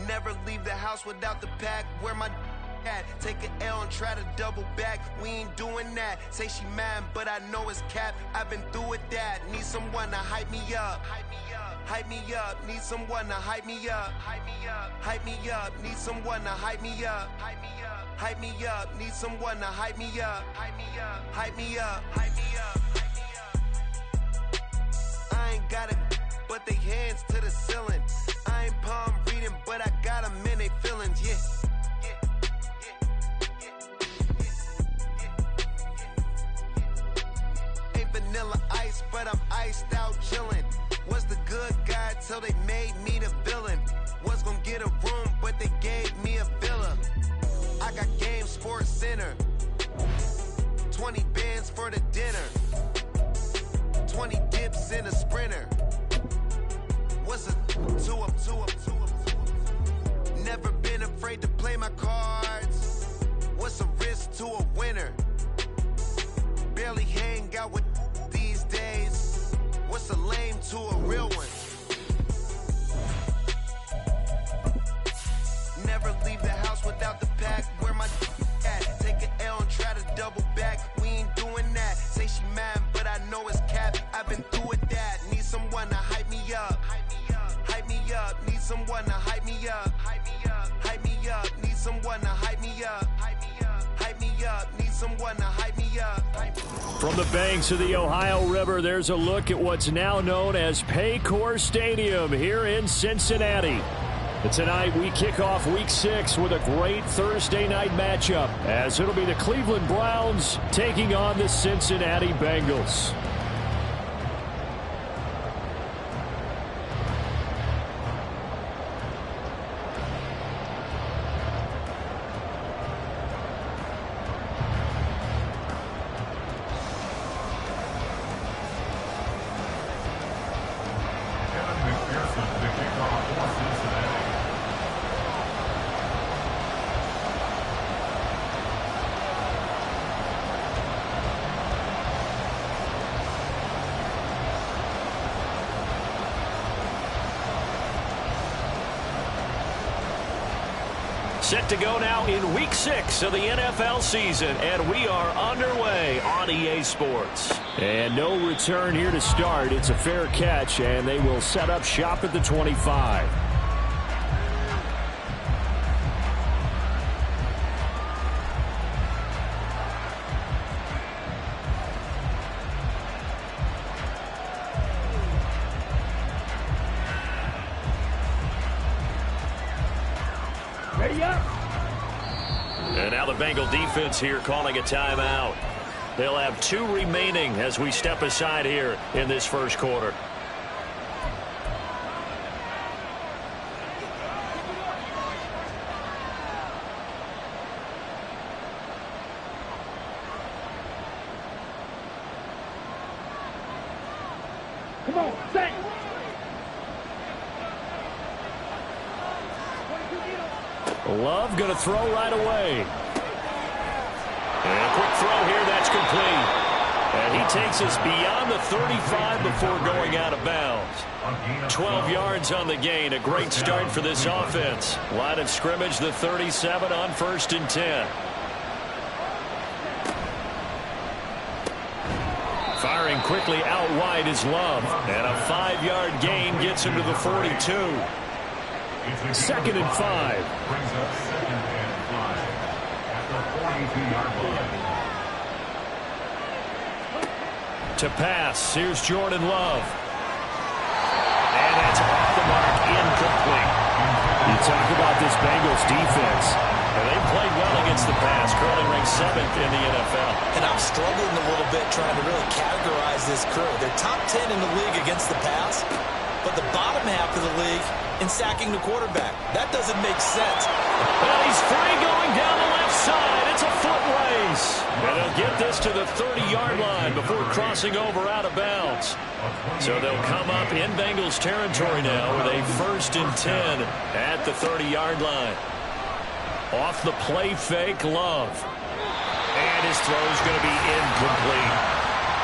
Never leave the house without the pack. Where my at? Take an L and try to double back. We ain't doing that. Say she mad, but I know it's cap. I've been through with that. Need someone to hype me up. Hype me up. Need someone to hype me up. Hype me up. Need someone to hype me up. Hype me up. Need someone to hype me up. Hype me up. I ain't got it, but they hands to the ceiling. I ain't palm reading, but I got them in they feelings, yeah. Ain't vanilla ice, but I'm iced out chillin'. Was the good guy till they made me the villain. Was gonna get a room, but they gave me a villa. I got Game Sports Center. 20 bands for the dinner. 20 dips in a sprinter. What's a two up? Never been afraid to play my cards. What's a risk to a winner? Barely hang out with these days. What's a lame to a real one? Never leave the house without the pack. Where my at? Take an L and try to double back. We ain't doing that. Say she mad, but I know it's cap. I've been through with that. Need someone to hype me up. Hype me up. Need someone to hype me up. Hype me up. Need someone to hype me up. Hype me up. Need someone to hype me up. From the banks of the Ohio River, there's a look at what's now known as Paycor Stadium here in Cincinnati. Tonight, we kick off Week 6 with a great Thursday night matchup, as it'll be the Cleveland Browns taking on the Cincinnati Bengals. Set to go now in Week 6 of the NFL season, and we are underway on EA Sports. And no return here to start. It's a fair catch, and they will set up shop at the 25. And now the Bengal defense here calling a timeout. They'll have 2 remaining as we step aside here in this first quarter. Come on, say. Love going to throw right away. And a quick throw here, that's complete. And he takes us beyond the 35 before going out of bounds. 12 yards on the gain, a great start for this offense. Line of scrimmage, the 37 on 1st and 10. Firing quickly out wide is Love. And a 5-yard gain gets him to the 42. 2nd and 5. Brings up 2nd and 5 at the 42-yard line. To pass, here's Jordan Love. And that's off the mark, incomplete. You talk about this Bengals defense. They played well against the pass, currently ranked 7th in the NFL. And I'm struggling a little bit trying to really categorize this crew. They're top 10 in the league against the pass, but the bottom half of the league in sacking the quarterback. That doesn't make sense. Well, he's free going down the left side. It's a foot race. And he'll get this to the 30-yard line before crossing over out of bounds. So they'll come up in Bengals territory now with a 1st and 10 at the 30-yard line. Off the play fake, Love. And his throw's going to be incomplete.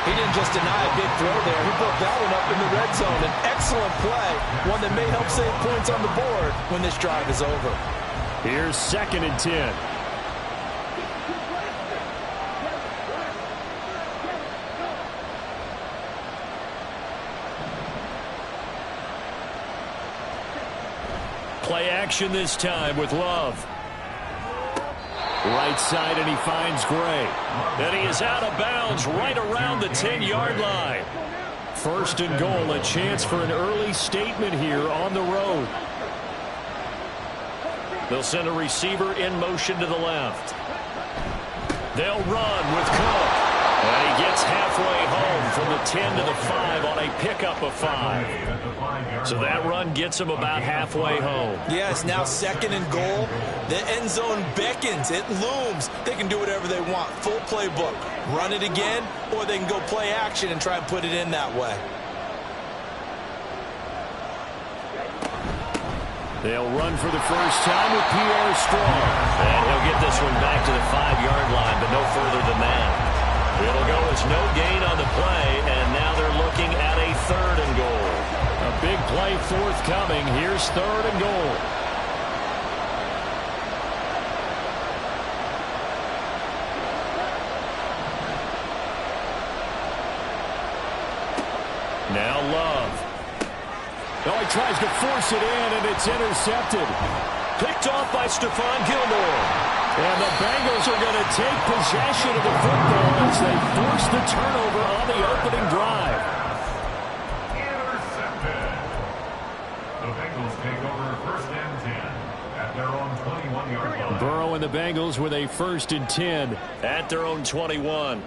He didn't just deny a big throw there. He put that one up in the red zone. An excellent play, one that may help save points on the board when this drive is over. Here's 2nd and 10. Play action this time with Love. Right side, and he finds Gray. And he is out of bounds right around the 10-yard line. 1st and goal, a chance for an early statement here on the road. They'll send a receiver in motion to the left. They'll run with Cook. And he gets halfway home from the 10 to the 5 on a pickup of 5. So that run gets him about halfway home. Yeah, it's now 2nd and goal. The end zone beckons. It looms. They can do whatever they want. Full playbook. Run it again, or they can go play action and try and put it in that way. They'll run for the first time with Pierre Strong. And he'll get this one back to the 5-yard line, but no further than that. It'll go as no gain on the play, and now they're looking at a 3rd and goal. A big play forthcoming. Here's 3rd and goal. Now Love. Oh, he tries to force it in, and it's intercepted. Picked off by Stephon Gilmore. And the Bengals are going to take possession of the football as they force the turnover on the opening drive. Intercepted. The Bengals take over 1st and 10 at their own 21-yard line. Burrow and the Bengals with a 1st and 10 at their own 21.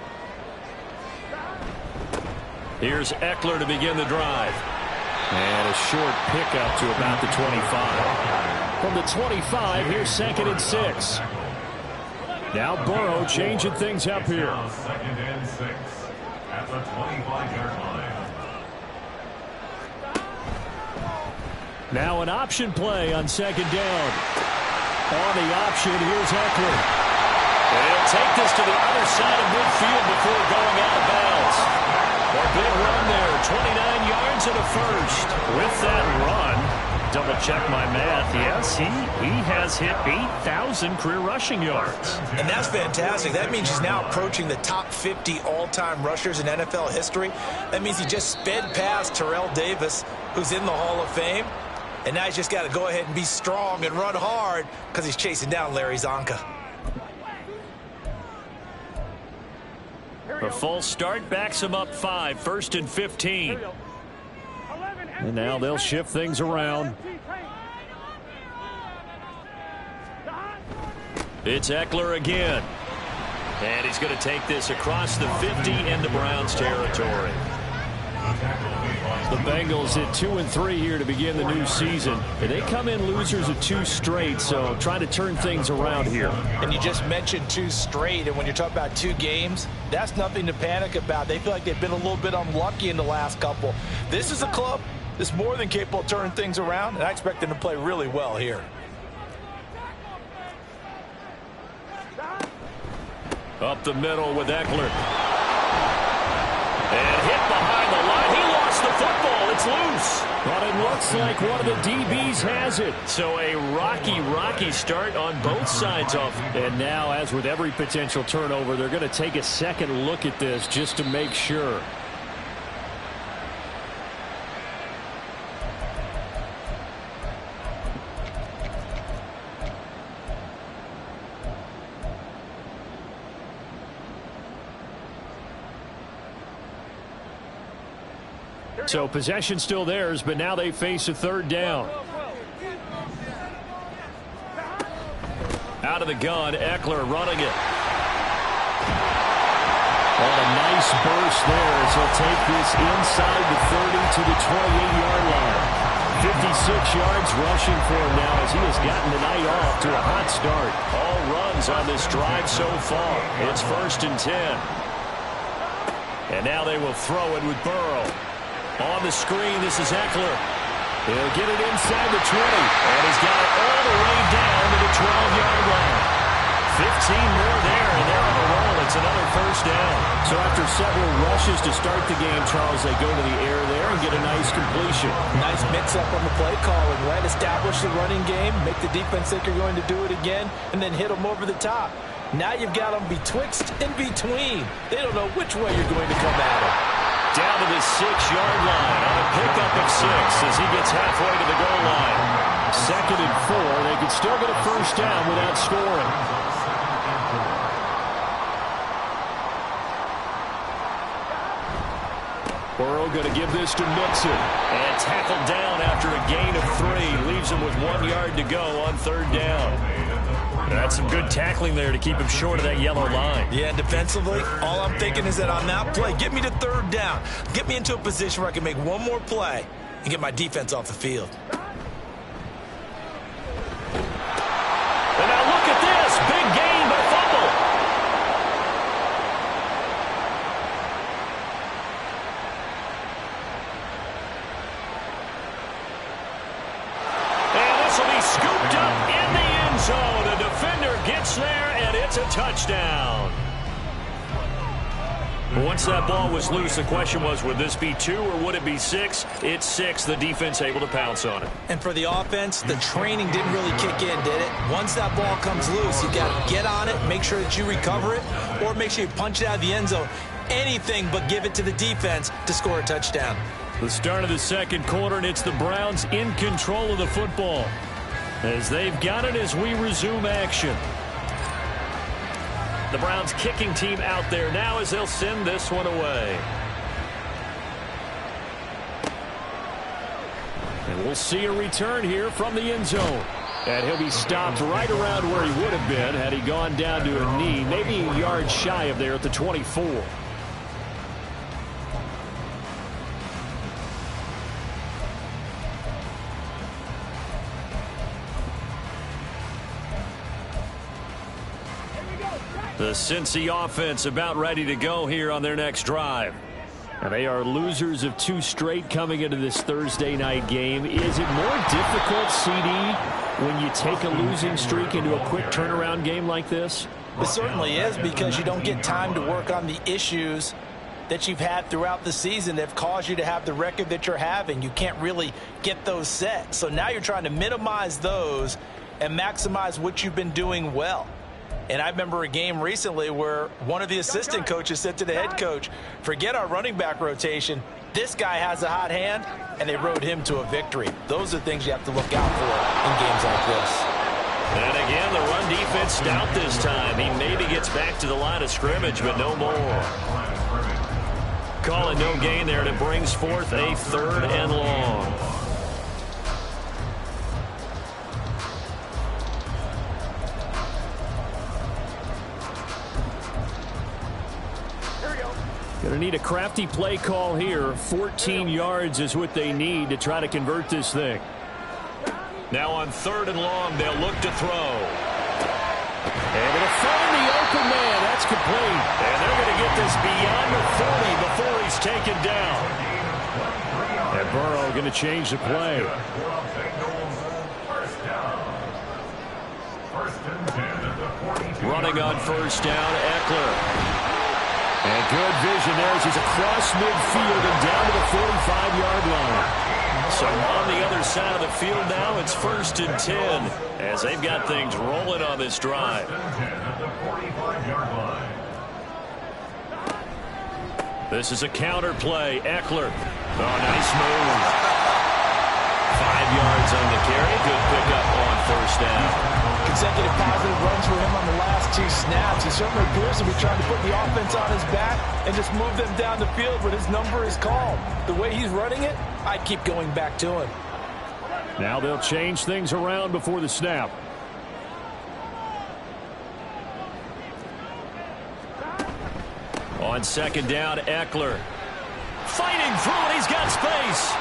Here's Eckler to begin the drive. And a short pickup to about the 25. From the 25, here's 2nd and 6. Now Burrow changing things up here. 2nd and 6 at the 25-yard line. Now an option play on 2nd down. On the option, here's Eckler. And he'll take this to the other side of midfield before going out of bounds. A big run there, 29 yards and a 1st. With that run, double-check my math, yes, he has hit 8,000 career rushing yards. And that's fantastic. That means he's now approaching the top 50 all-time rushers in NFL history. That means he just sped past Terrell Davis, who's in the Hall of Fame. And now he's just got to go ahead and be strong and run hard because he's chasing down Larry Zonka. A false start backs him up 5, 1st and 15. And now they'll shift things around. It's Eckler again. And he's going to take this across the 50 into Browns territory. The Bengals at 2-3 here to begin the new season. And they come in losers of 2 straight, so trying to turn things around here. And you just mentioned 2 straight, and when you're talking about 2 games, that's nothing to panic about. They feel like they've been a little bit unlucky in the last couple. This is a club that's more than capable of turning things around, and I expect them to play really well here. Up the middle with Eckler. And hit behind the line. He lost the football. It's loose. But it looks like one of the DBs has it. So a rocky start on both sides of it. And now, as with every potential turnover, they're going to take a second look at this just to make sure. So possession still theirs, but now they face a 3rd down. Out of the gun, Eckler running it. And a nice burst there as he'll take this inside the 30 to the 28-yard line. 56 yards rushing for him now as he has gotten the night off to a hot start. All runs on this drive so far. It's 1st and 10. And now they will throw it with Burrow. On the screen, this is Eckler. He'll get it inside the 20. And he's got it all the way down to the 12-yard line. 15 more there, and they're on a roll. It's another 1st down. So after several rushes to start the game, Charles, they go to the air there and get a nice completion. Nice mix-up on the play calling, right? Establish the running game, make the defense think you're going to do it again, and then hit them over the top. Now you've got them betwixt and between. They don't know which way you're going to come at them. Down to the 6-yard line on a pickup of 6 as he gets halfway to the goal line. 2nd and 4. They could still get a 1st down without scoring. Burrow going to give this to Mixon. And tackled down after a gain of 3. Leaves him with 1 yard to go on 3rd down. That's some good tackling there to keep him short of that yellow line. Yeah, defensively, all I'm thinking is that on that play, get me to 3rd down. Get me into a position where I can make one more play and get my defense off the field. And now look at this. Big gain by fumble. And this will be scooped up in the end zone. The defender gets there, and it's a touchdown. Once that ball was loose, the question was, would this be 2 or would it be 6? It's 6. The defense able to pounce on it. And for the offense, the training didn't really kick in, did it? Once that ball comes loose, you got to get on it, make sure that you recover it, or make sure you punch it out of the end zone. Anything but give it to the defense to score a touchdown. The start of the 2nd quarter, and it's the Browns in control of the football as they've got it as we resume action. The Browns kicking team out there now as they'll send this one away. And we'll see a return here from the end zone. And he'll be stopped right around where he would have been had he gone down to a knee, maybe a yard shy of there at the 24. The Cincy offense about ready to go here on their next drive. And they are losers of 2 straight coming into this Thursday night game. Is it more difficult, CD, when you take a losing streak into a quick turnaround game like this? It certainly is, because you don't get time to work on the issues that you've had throughout the season that have caused you to have the record that you're having. You can't really get those set. So now you're trying to minimize those and maximize what you've been doing well. And I remember a game recently where one of the assistant coaches said to the head coach, forget our running back rotation. This guy has a hot hand, and they rode him to a victory. Those are things you have to look out for in games like this. And again, the run defense stout this time. He maybe gets back to the line of scrimmage, but no more. Call it no gain there, and it brings forth a 3rd and long. Going to need a crafty play call here. 14 yards is what they need to try to convert this thing. Now on 3rd and long, they'll look to throw. Able to find the open man. That's complete. And they're going to get this beyond the 40 before he's taken down. And Burrow going to change the play. Running on 1st down, Eckler. And good vision there as he's across midfield and down to the 45-yard line. So on the other side of the field now, it's 1st and 10 as they've got things rolling on this drive. This is a counter play. Eckler. Oh, nice move. 5 yards on the carry. Good pickup on 1st down. Consecutive positive runs for him on the last 2 snaps. He certainly appears to be trying to put the offense on his back and just move them down the field when his number is called. The way he's running it, I'd keep going back to him. Now they'll change things around before the snap. On 2nd down, Eckler. Fighting through it, he's got space.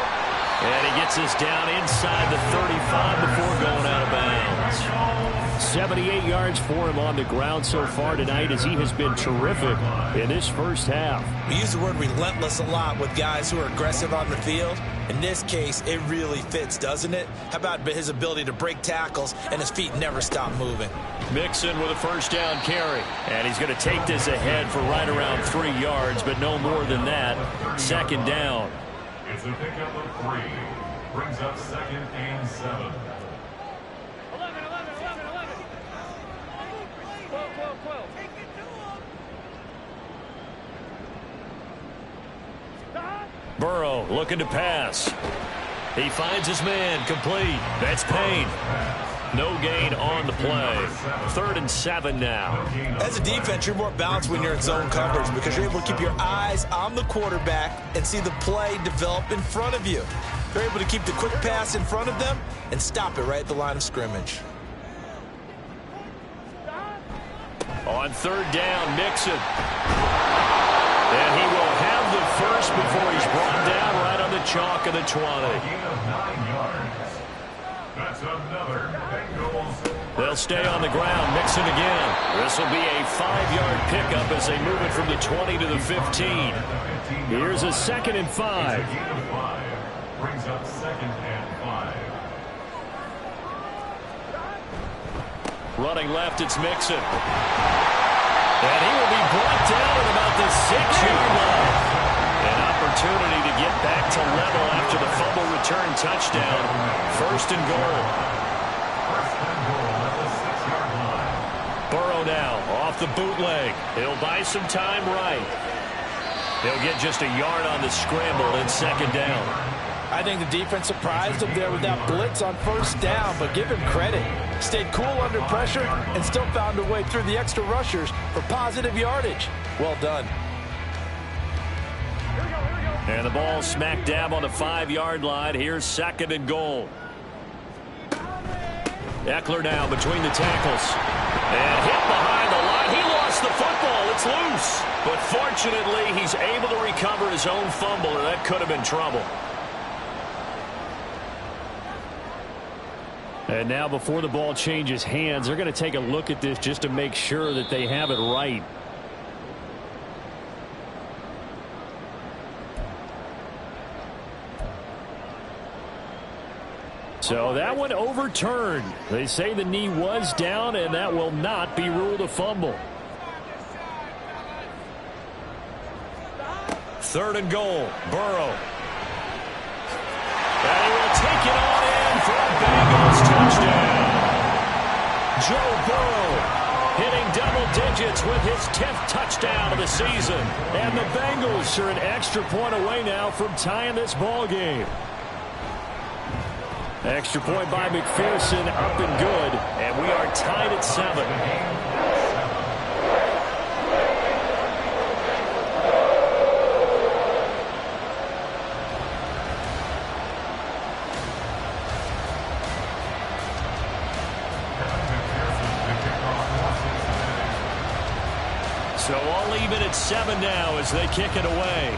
And he gets us down inside the 35 before going out of bounds. 78 yards for him on the ground so far tonight, as he has been terrific in this first half. We use the word relentless a lot with guys who are aggressive on the field. In this case, it really fits, doesn't it? How about his ability to break tackles and his feet never stop moving? Mixon with a first down carry. And he's going to take this ahead for right around 3 yards, but no more than that. Second down. It's a pickup of 3. Brings up 2nd and 7. 12. Burrow looking to pass. He finds his man, complete. That's Payne. No gain on the play. 3rd and 7 now. As a defense, you're more balanced when you're in zone coverage because you're able to keep your eyes on the quarterback and see the play develop in front of you. You're able to keep the quick pass in front of them and stop it right at the line of scrimmage. On 3rd down, Mixon. And he will have the first before he's brought down right on the chalk of the 20. Gain of 9 yards. That's another Bengals. They'll stay on the ground. Mixon again. This will be a 5-yard pickup as they move it from the 20 to the 15. Here's a 2nd and 5. Gain of 5. Brings up 2nd and 5. Running left, it's Mixon. And he will be brought down at about the 6-yard line. An opportunity to get back to level after the fumble return touchdown. 1st and goal. 1st and goal at the 6-yard line. Burrow now off the bootleg. He'll buy some time right. He'll get just a yard on the scramble in 2nd down. I think the defense surprised him there with that blitz on 1st down, but give him credit. Stayed cool under pressure and still found a way through the extra rushers for positive yardage. Well done. And the ball smack dab on the 5-yard line. Here's 2nd and goal. Eckler now between the tackles. And hit behind the line. He lost the football. It's loose. But fortunately, he's able to recover his own fumble, and that could have been trouble. And now before the ball changes hands, they're going to take a look at this just to make sure that they have it right. So that one overturned. They say the knee was down, and that will not be ruled a fumble. 3rd and goal. Burrow. And he will take it on in for a Bengals touchdown. Joe Burrow hitting double digits with his 10th touchdown of the season. And the Bengals are an extra point away now from tying this ball game. Extra point by McPherson, up and good. And we are tied at 7. So all even at 7 now as they kick it away.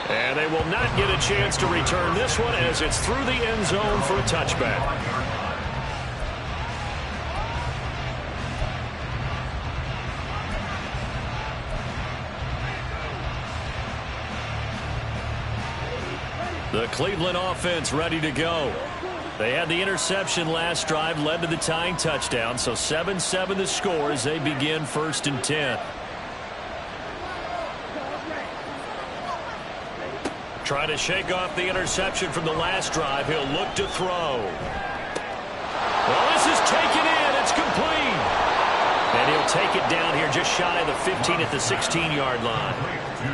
And they will not get a chance to return this one as it's through the end zone for a touchback. The Cleveland offense ready to go. They had the interception last drive, led to the tying touchdown. So 7-7 the score as they begin 1st and 10. Trying to shake off the interception from the last drive. He'll look to throw. Well, this is taken in. It's complete. And he'll take it down here just shy of the 15 at the 16-yard line.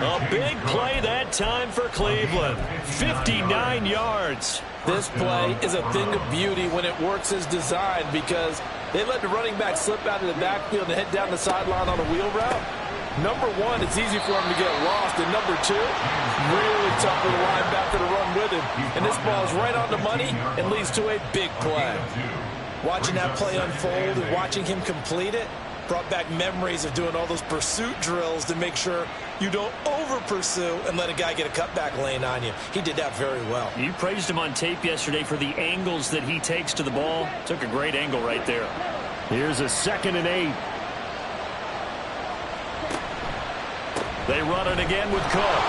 A big play that time for Cleveland. 59 yards. This play is a thing of beauty when it works as designed because they let the running back slip out of the backfield and head down the sideline on a wheel route. Number one, it's easy for him to get lost. And number two, really tough for the linebacker to run with him. And this ball is right on the money and leads to a big play. Watching that play unfold and watching him complete it, Brought back memories of doing all those pursuit drills to make sure you don't over-pursue and let a guy get a cutback lane on you. He did that very well. You praised him on tape yesterday for the angles that he takes to the ball. Took a great angle right there. Here's a 2nd and 8. They run it again with Cook.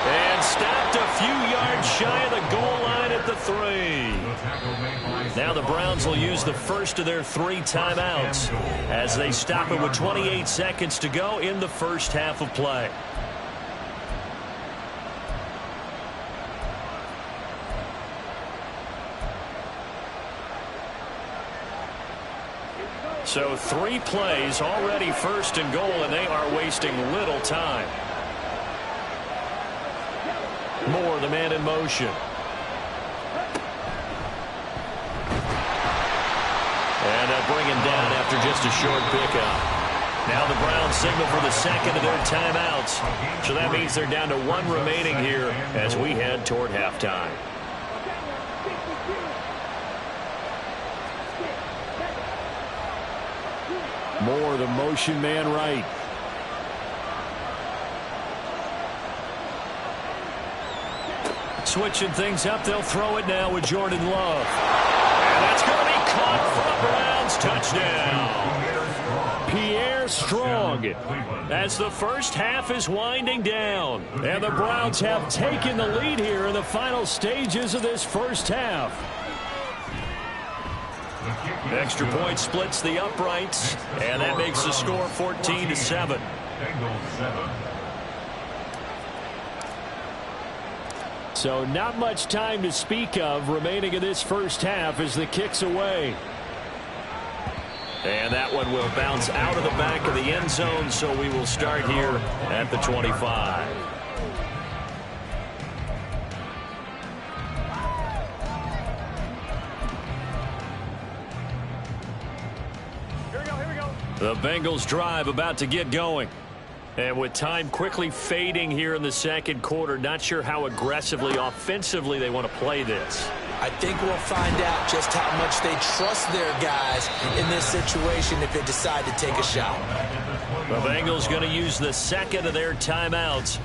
And stopped a few yards shy of the goal line at the 3. Now the Browns will use the first of their 3 timeouts as they stop it with 28 seconds to go in the first half of play. So 3 plays already 1st and goal, and they are wasting little time. Moore, the man in motion. And they'll bring him down after just a short pickup. Now the Browns signal for the 2nd of their timeouts. So that means they're down to 1 remaining here as we head toward halftime. Moore, the motion man right. Switching things up, they'll throw it now with Jordan Love. And that's going to be caught for a Browns touchdown. Pierre Strong, as the first half is winding down. And the Browns have taken the lead here in the final stages of this first half. Extra point splits the uprights, and that makes the score 14-7. So not much time to speak of remaining in this first half as the kick's away. And that one will bounce out of the back of the end zone, so we will start here at the 25. The Bengals drive about to get going. And with time quickly fading here in the second quarter, not sure how aggressively, offensively they want to play this. I think we'll find out just how much they trust their guys in this situation if they decide to take a shot. The Bengals going to use the 2nd of their timeouts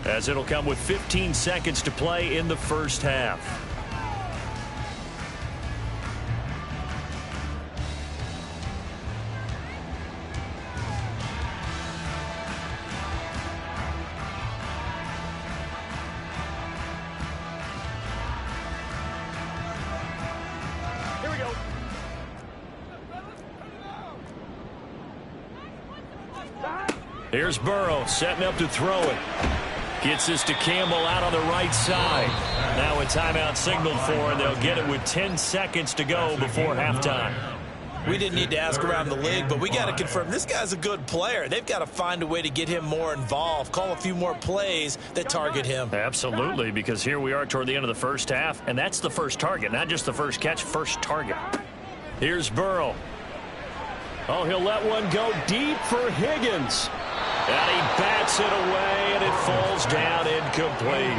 as it'll come with 15 seconds to play in the first half. Here's Burrow setting up to throw it. Gets this to Campbell out on the right side. Now a timeout signaled for, and they'll get it with 10 seconds to go before halftime. We didn't need to ask around the league, but we got to confirm this guy's a good player. They've got to find a way to get him more involved, call a few more plays that target him. Absolutely, because here we are toward the end of the first half, and that's the first target, not just the first catch, first target. Here's Burrow. Oh, he'll let one go deep for Higgins. And he bats it away, and it falls down incomplete.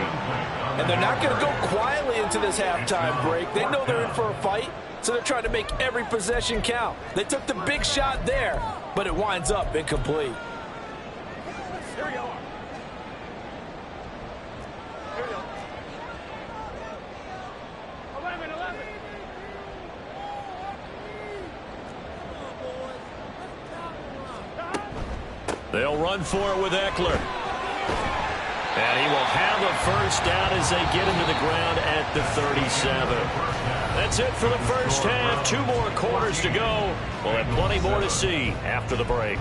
And they're not going to go quietly into this halftime break. They know they're in for a fight, so they're trying to make every possession count. They took the big shot there, but it winds up incomplete. Here we go. Here we go. 11. They'll run for it with Eckler. And he will have a first down as they get into the ground at the 37. That's it for the first half. 2 more quarters to go. We'll have plenty more to see after the break.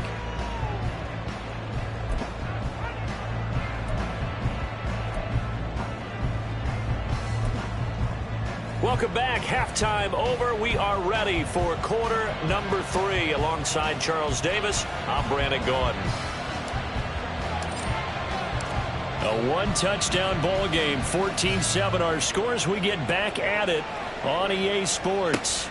Welcome back. Halftime over. We are ready for quarter number 3. Alongside Charles Davis, I'm Brandon Gordon. A 1-touchdown ball game, 14-7 our scores. We get back at it on EA Sports.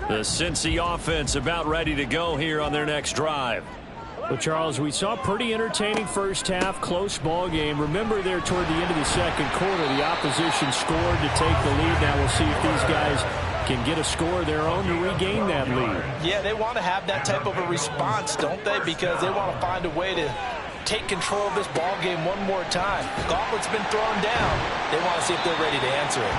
The Cincy offense about ready to go here on their next drive. Well, Charles, we saw a pretty entertaining first half, close ball game. Remember there toward the end of the second quarter, the opposition scored to take the lead. Now we'll see if these guys can get a score of their own to regain that lead. Yeah, they want to have that type of a response, don't they? Because they want to find a way to take control of this ball game one more time. Gauntlet's been thrown down. They want to see if they're ready to answer it.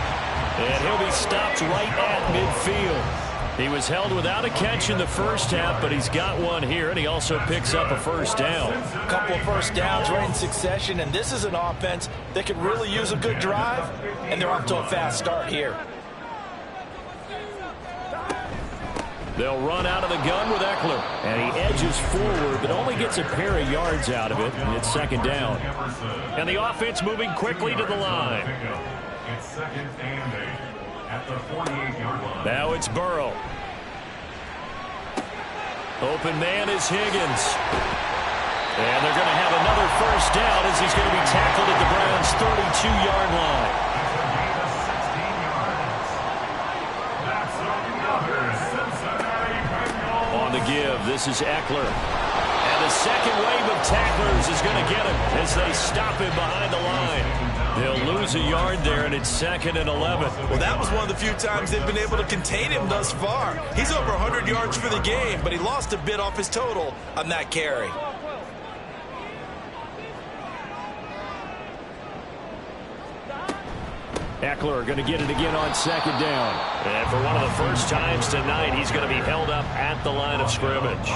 And he'll be stopped right at midfield. He was held without a catch in the first half, but he's got one here, and he also picks up a first down. A couple of first downs right in succession, and this is an offense that could really use a good drive, and they're off to a fast start here. They'll run out of the gun with Eckler. And he edges forward, but only gets a pair of yards out of it, and it's second down. And the offense moving quickly to the line. It's second and 8 at the 48-yard line. Now it's Burrow. Open man is Higgins. And they're going to have another first down as he's going to be tackled at the Browns' 32-yard line. That's another Cincinnati Bengals. On the give, this is Eckler. And the second wave of tacklers is going to get him as they stop him behind the line. They'll lose a yard there, and it's second and 11. Well, that was one of the few times they've been able to contain him thus far. He's over 100 yards for the game, but he lost a bit off his total on that carry. Eckler going to get it again on second down. And for one of the first times tonight, he's going to be held up at the line of scrimmage.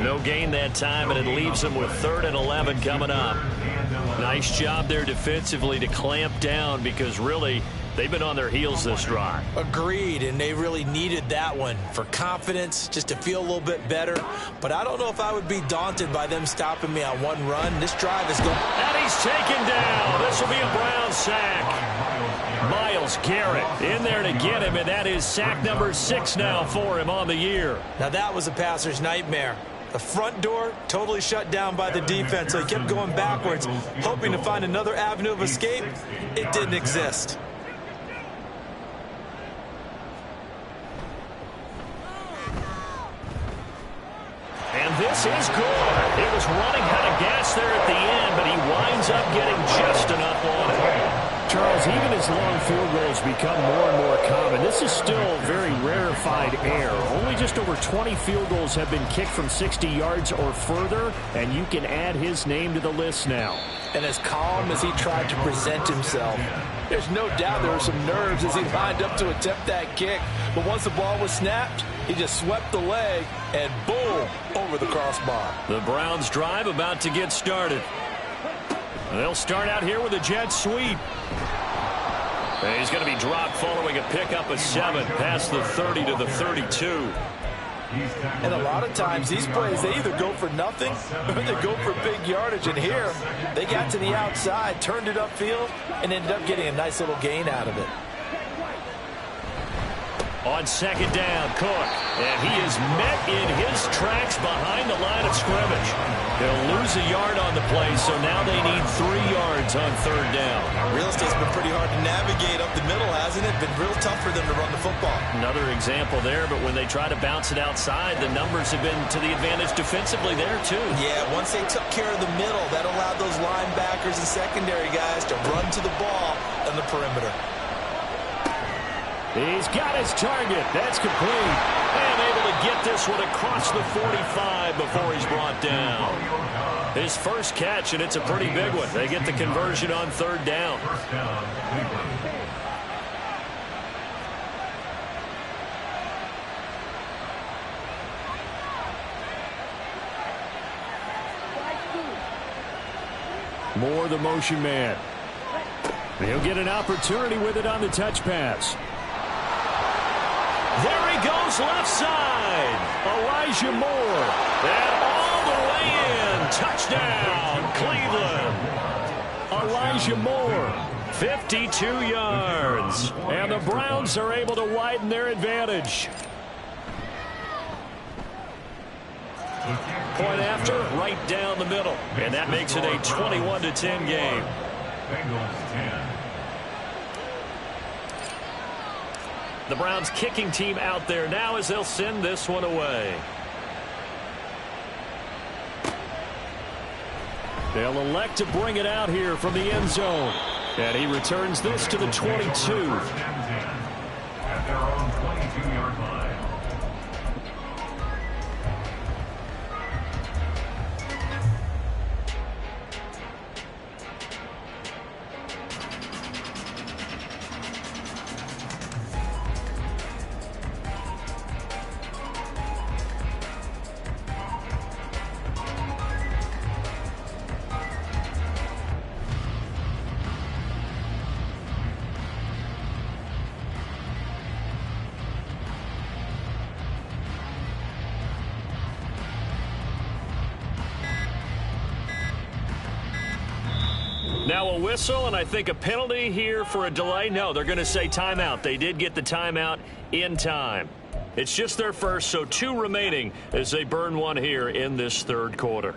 No gain that time, and it leaves him with 3rd and 11 coming up. Nice job there defensively to clamp down because really they've been on their heels this drive. Agreed, and they really needed that one for confidence, just to feel a little bit better. But I don't know if I would be daunted by them stopping me on one run. This drive is going. And he's taken down. This will be a Brown sack. Myles Garrett in there to get him, and that is sack number 6 now for him on the year. Now that was a passer's nightmare. The front door totally shut down by the defense, so he kept going backwards, hoping to find another avenue of escape. It didn't exist. And this is good. It was running out of gas there at the end, but he winds up getting just enough on it. Charles, even as long field goals become more and more common, this is still very rarefied air. Only just over 20 field goals have been kicked from 60 yards or further, and you can add his name to the list now. And as calm as he tried to present himself, there's no doubt there were some nerves as he lined up to attempt that kick. But once the ball was snapped, he just swept the leg and boom, over the crossbar. The Browns drive about to get started. They'll start out here with a jet sweep. And he's going to be dropped following a pickup of 7 past the 30 to the 32. And a lot of times these plays, they either go for nothing or they go for big yardage. And here, they got to the outside, turned it upfield, and ended up getting a nice little gain out of it. On second down, Cook. And he is met in his tracks behind the line of scrimmage. They'll lose a yard on the play, so now they need 3 yards on third down. Real estate's been pretty hard to navigate up the middle, hasn't it? Been real tough for them to run the football. Another example there, but when they try to bounce it outside, the numbers have been to the advantage defensively there, too. Yeah, once they took care of the middle, that allowed those linebackers and secondary guys to run to the ball on the perimeter. He's got his target. That's complete. And able to get this one across the 45 before he's brought down. His first catch, and it's a pretty big one. They get the conversion on third down. Moore, the motion man. He'll get an opportunity with it on the touch pass. There he goes left side. Elijah Moore. And all the way in. Touchdown, Cleveland. Elijah Moore. 52 yards. And the Browns are able to widen their advantage. Point after, right down the middle. And that makes it a 21-10 game. Bengals 10. The Browns kicking team out there now as they'll send this one away. They'll elect to bring it out here from the end zone. And he returns this to the 22. At their own 22-yard line. Now a whistle, and I think a penalty here for a delay. No, they're going to say timeout. They did get the timeout in time. It's just their first, so 2 remaining as they burn one here in this third quarter.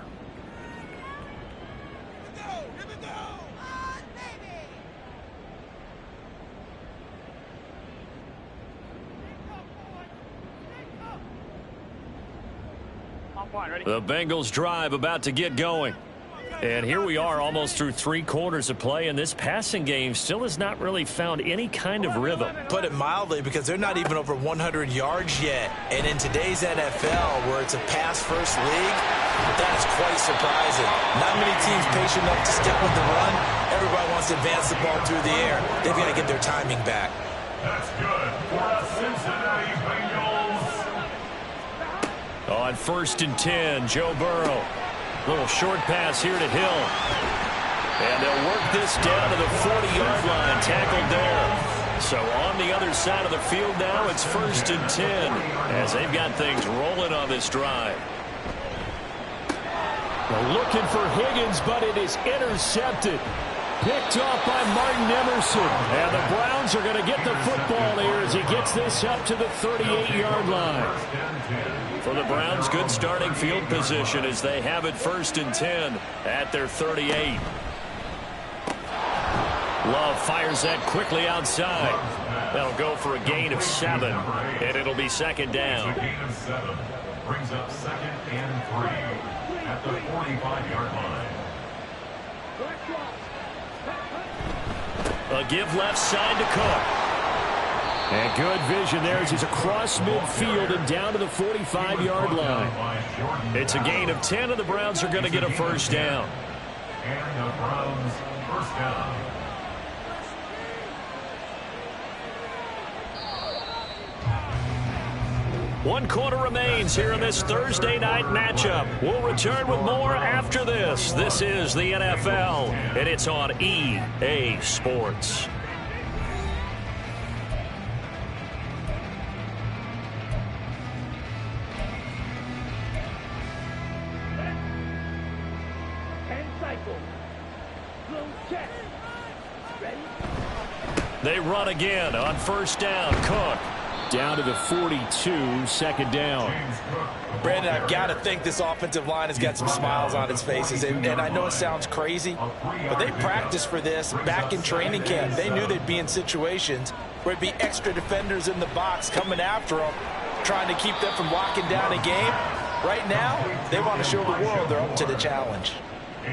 The Bengals drive about to get going. And here we are almost through 3 quarters of play, and this passing game still has not really found any kind of rhythm. Put it mildly, because they're not even over 100 yards yet. And in today's NFL, where it's a pass-first league, that is quite surprising. Not many teams patient enough to stick with the run. Everybody wants to advance the ball through the air. They've got to get their timing back. That's good for the Cincinnati Bengals. On 1st and 10, Joe Burrow. Little short pass here to Hill. And they'll work this down to the 40-yard line, tackled there. So on the other side of the field now, it's 1st and 10 as they've got things rolling on this drive. They're looking for Higgins, but it is intercepted. Picked off by Martin Emerson. And the Browns are going to get the football here as he gets this up to the 38-yard line. For the Browns, good starting field position as they have it 1st and 10 at their 38. Love fires that quickly outside. That'll go for a gain of 7, and it'll be 2nd down. A gain of 7 brings up 2nd and 3 at the 45-yard line. A give left side to Cook. And good vision there as he's across midfield and down to the 45-yard line. It's a gain of 10, and the Browns are going to get a 1st down. And the Browns 1st down. One quarter remains here in this Thursday night matchup. We'll return with more after this. This is the NFL, and it's on EA Sports. They run again on 1st down. Cook. Down to the 42, 2nd down. Brandon, I've got to think this offensive line has got some smiles on its faces. And I know it sounds crazy, but they practiced for this back in training camp. They knew they'd be in situations where it'd be extra defenders in the box coming after them, trying to keep them from locking down a game. Right now, they want to show the world they're up to the challenge.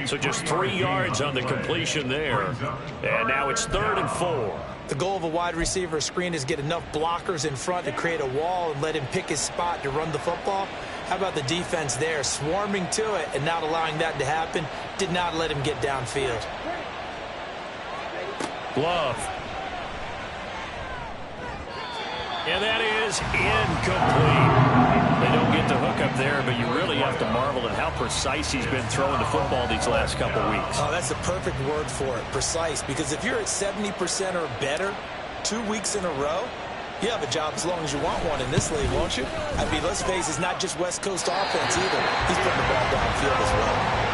So just 3 yards on the completion there. And now it's 3rd and 4. The goal of a wide receiver screen is get enough blockers in front to create a wall and let him pick his spot to run the football. How about the defense there, swarming to it and not allowing that to happen? Did not let him get downfield. Love. And that is incomplete. They don't get the hook up there, but you really have to marvel at how precise he's been throwing the football these last couple weeks. Oh, that's the perfect word for it, precise, because if you're at 70% or better 2 weeks in a row, you have a job as long as you want one in this league, won't you? I mean, let's face it, it's not just West Coast offense either. He's putting the ball downfield as well.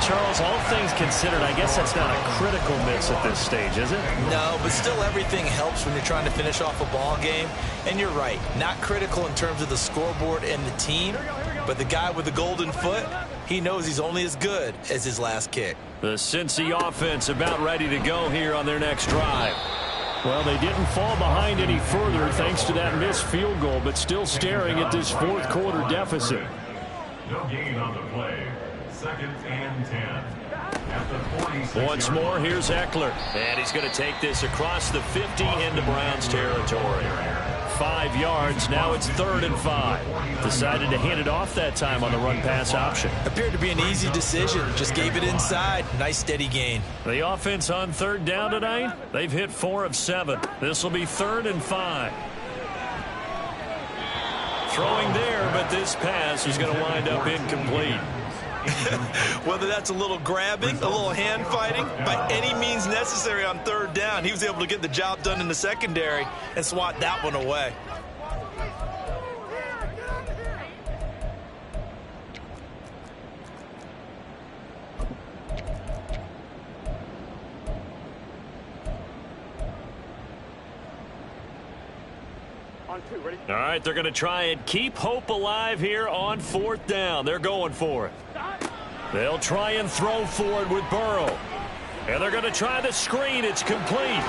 Charles, all things considered, I guess that's not a critical miss at this stage, is it? No, but still everything helps when you're trying to finish off a ball game. And you're right, not critical in terms of the scoreboard and the team, but the guy with the golden foot, he knows he's only as good as his last kick. The Cincy offense about ready to go here on their next drive. Well, they didn't fall behind any further thanks to that missed field goal, but still staring at this fourth quarter deficit. No gain on the play. 2nd and 10. At the 46. Once more, here's Eckler. And he's going to take this across the 50 into Browns territory. 5 yards. Now it's 3rd and 5. Decided to hand it off that time on the run-pass option. Appeared to be an easy decision. Just gave it inside. Nice steady gain. The offense on 3rd down tonight, they've hit 4 of 7. This will be 3rd and 5. Throwing there, but this pass is going to wind up incomplete. Whether that's a little grabbing, a little hand fighting, by any means necessary on 3rd down, he was able to get the job done in the secondary and swat that one away. On 2, ready? All right, they're going to try and keep hope alive here on 4th down. They're going for it. They'll try and throw forward with Burrow. And they're going to try the screen. It's complete.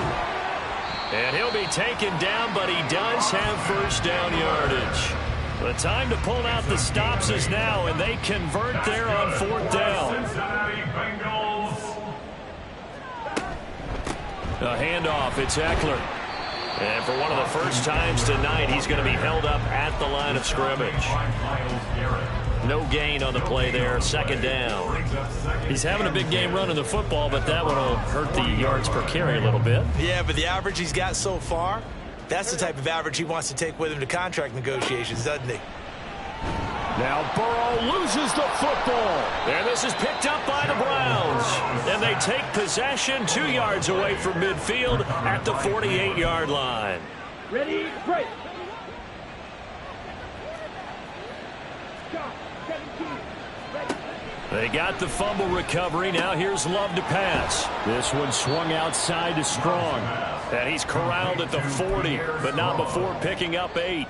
And he'll be taken down, but he does have 1st down yardage. The time to pull out the stops is now, and they convert there on 4th down. Cincinnati Bengals. A handoff. It's Eckler. And for one of the first times tonight, he's going to be held up at the line of scrimmage. No gain on the play there. 2nd down. He's having a big game running the football, but that one will hurt the yards per carry a little bit. Yeah, but the average he's got so far, that's the type of average he wants to take with him to contract negotiations, doesn't he? Now Burrow loses the football. And this is picked up by the Browns. And they take possession 2 yards away from midfield at the 48-yard line. Ready, break. They got the fumble recovery. Now here's Love to pass. This one swung outside to Strong. And he's corralled at the 40, but not before picking up 8.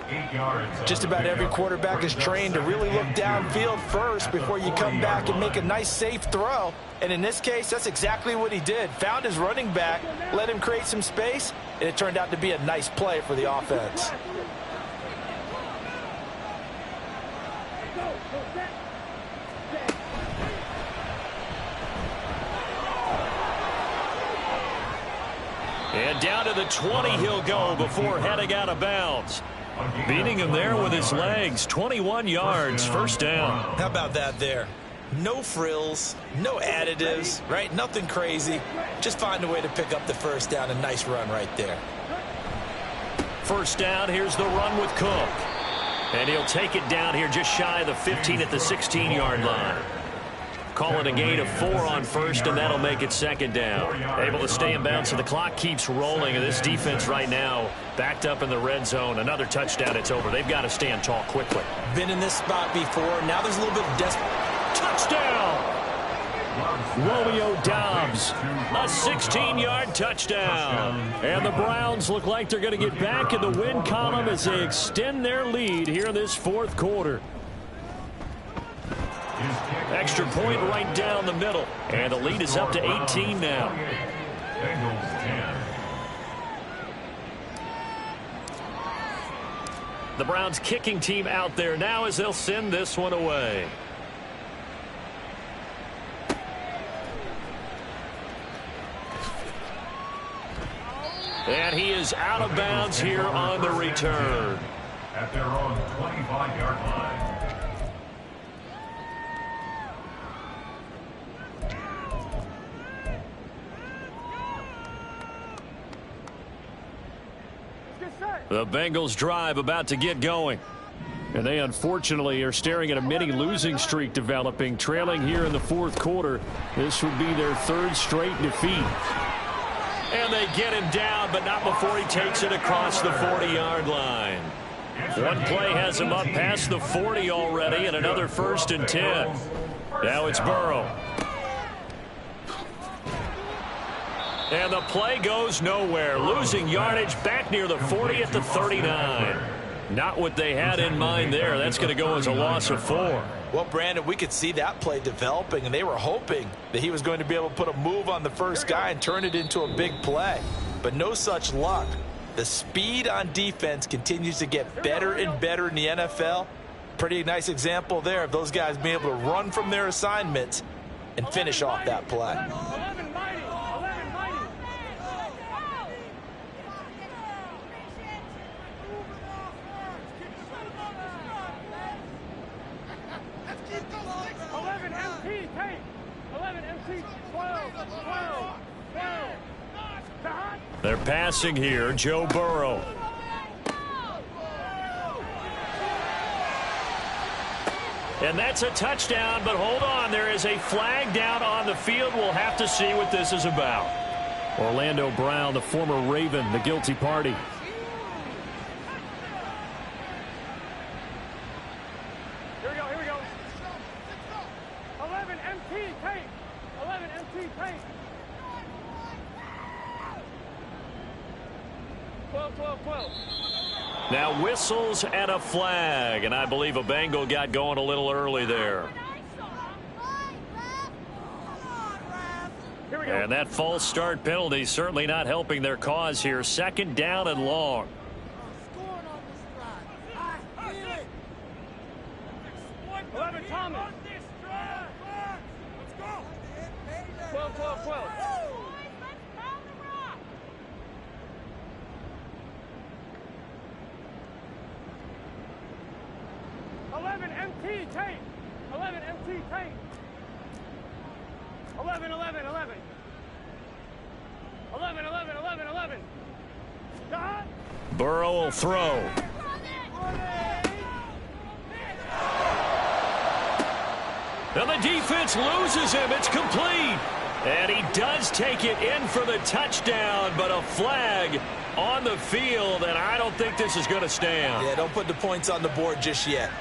Just about every quarterback is trained to really look downfield first before you come back and make a nice, safe throw. And in this case, that's exactly what he did. Found his running back, let him create some space, and it turned out to be a nice play for the offense. And down to the 20 he'll go before heading out of bounds. Beating him there with his legs. 21 yards, 1st down. How about that there? No frills, no additives, right? Nothing crazy. Just find a way to pick up the 1st down. A nice run right there. 1st down, here's the run with Cook. And he'll take it down here just shy of the 15 at the 16-yard line. Call it a gain of 4 on 1st, and that'll make it 2nd down. Able to stay in bounds, so the clock keeps rolling. And this defense right now backed up in the red zone. Another touchdown, it's over. They've got to stand tall quickly. Been in this spot before. Now there's a little bit of Touchdown! Romeo Doubs, a 16-yard touchdown. And the Browns look like they're going to get back in the win column as they extend their lead here in this 4th quarter. Extra point right down the middle. And the lead is up to 18 now. Bengals 10. The Browns kicking team out there now as they'll send this one away. And he is out of bounds here on the return. At their own 25-yard line. The Bengals drive about to get going. And they unfortunately are staring at a mini losing streak developing, trailing here in the 4th quarter. This would be their 3rd straight defeat. And they get him down, but not before he takes it across the 40-yard line. One play has him up past the 40 already, and another 1st and 10. Now it's Burrow. And the play goes nowhere. Losing yardage back near the 40 at the 39. Not what they had in mind there. That's going to go as a loss of 4. Well, Brandon, we could see that play developing, and they were hoping that he was going to be able to put a move on the first guy and turn it into a big play. but no such luck. The speed on defense continues to get better and better in the NFL. Pretty nice example there of those guys being able to run from their assignments and finish off that play. 11 mighty. 11 mighty. 11 MT, take. 11 MT, 12. They're passing here, Joe Burrow. And that's a touchdown, but hold on. There is a flag down on the field. We'll have to see what this is about. Orlando Brown, the former Raven, the guilty party. Here we go. 11 MT, take. 11 MT, take. 12. Now whistles and a flag, and I believe a Bengal got going a little early there. Here we go. And that false start penalty certainly not helping their cause here. 2nd down and long. 11 Thomas. 12. 11 MT, take. 11 MT, take. 11. 11. Stop. Burrow will throw. And the defense loses him. It's complete. And he does take it in for the touchdown, but a flag on the field, and I don't think this is going to stand. Yeah, don't put the points on the board just yet.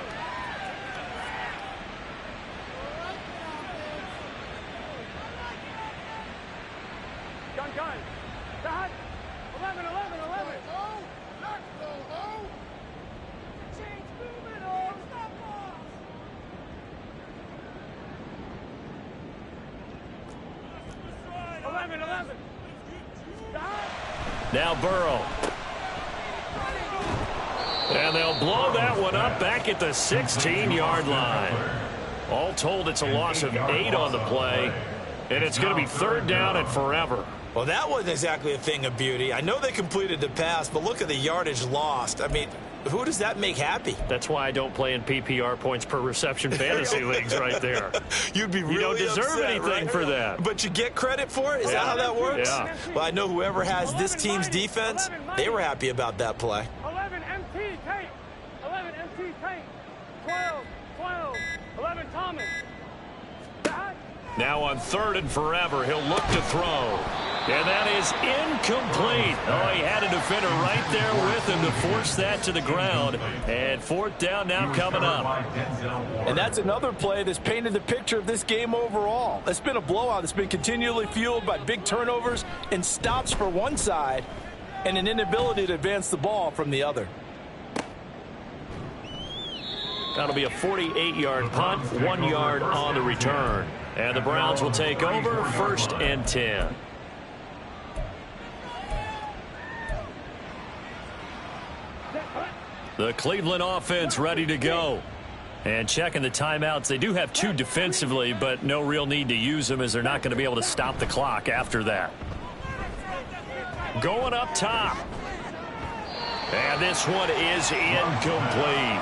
Gun. Stop. 11. Change movement, stop ball. 11. Stop. Now Burrow. And they'll blow that one up back at the 16-yard line. All told, it's a loss of 8 on the play, and it's going to be 3rd down and forever. Well, that wasn't exactly a thing of beauty. I know they completed the pass, but look at the yardage lost. I mean, who does that make happy? That's why I don't play in PPR points per reception fantasy leagues right there. You'd be really You don't deserve upset, anything right? for that. But you get credit for it? Is that how that works? Yeah. Well, I know whoever has this team's defense, they were happy about that play. 11 MT, take. 11 MT, take. 12. 11 Thomas. Stop. Now on 3rd and forever, he'll look to throw. And that is incomplete. Oh, he had a defender right there with him to force that to the ground. And 4th down now coming up. And that's another play that's painted the picture of this game overall. It's been a blowout. It's been continually fueled by big turnovers and stops for one side and an inability to advance the ball from the other. That'll be a 48-yard punt, 1 yard on the return. And the Browns will take over 1st and 10. The Cleveland offense ready to go. And checking the timeouts. They do have 2 defensively, but no real need to use them as they're not going to be able to stop the clock after that. Going up top. And this one is incomplete.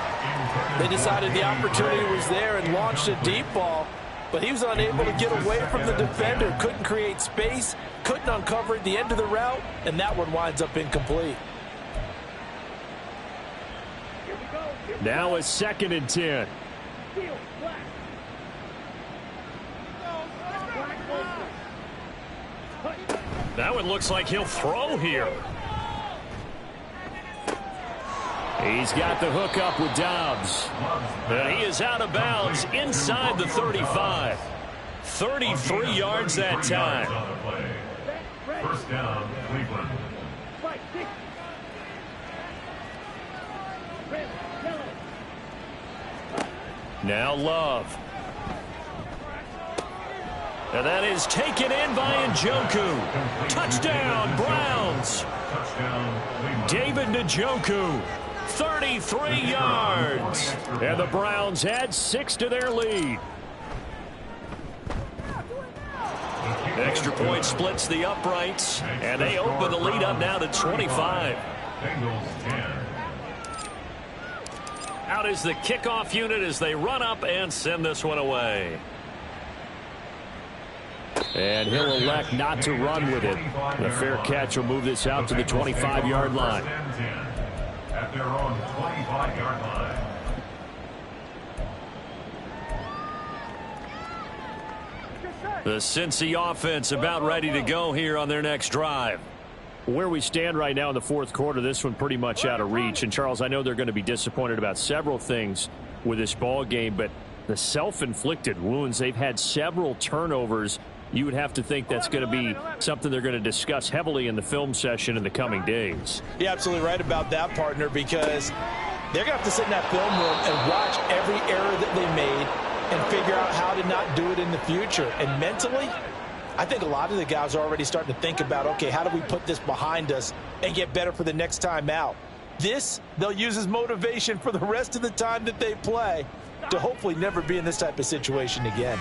They decided the opportunity was there and launched a deep ball, but he was unable to get away from the defender, couldn't create space, couldn't uncover at the end of the route, and that one winds up incomplete. Now a 2nd and 10. That one looks like he'll throw here. He's got the hook up with Dobbs. And he is out of bounds inside the 35. 33 yards that time. 1st down, Cleveland. Now Love. And that is taken in by Njoku. Touchdown, Browns. David Njoku, 33 yards. And the Browns add 6 to their lead. Extra point splits the uprights, and they open the lead up now to 25. Out is the kickoff unit as they run up and send this one away. And he'll elect not to run with it. The fair catch will move this out to the 25-yard line. At their own 25-yard line. The Cincy offense about ready to go here on their next drive. Where we stand right now in the fourth quarter, this one pretty much out of reach. And, Charles, I know they're going to be disappointed about several things with this ball game, but the self-inflicted wounds, they've had several turnovers. You would have to think that's going to be something they're going to discuss heavily in the film session in the coming days. You're absolutely right about that, partner, because they're going to have to sit in that film room and watch every error that they made and figure out how to not do it in the future. And mentally, I think a lot of the guys are already starting to think about, okay, how do we put this behind us and get better for the next time out? This, they'll use as motivation for the rest of the time that they play to hopefully never be in this type of situation again.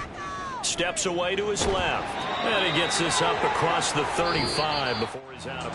Steps away to his left. And he gets this up across the 35 before he's out of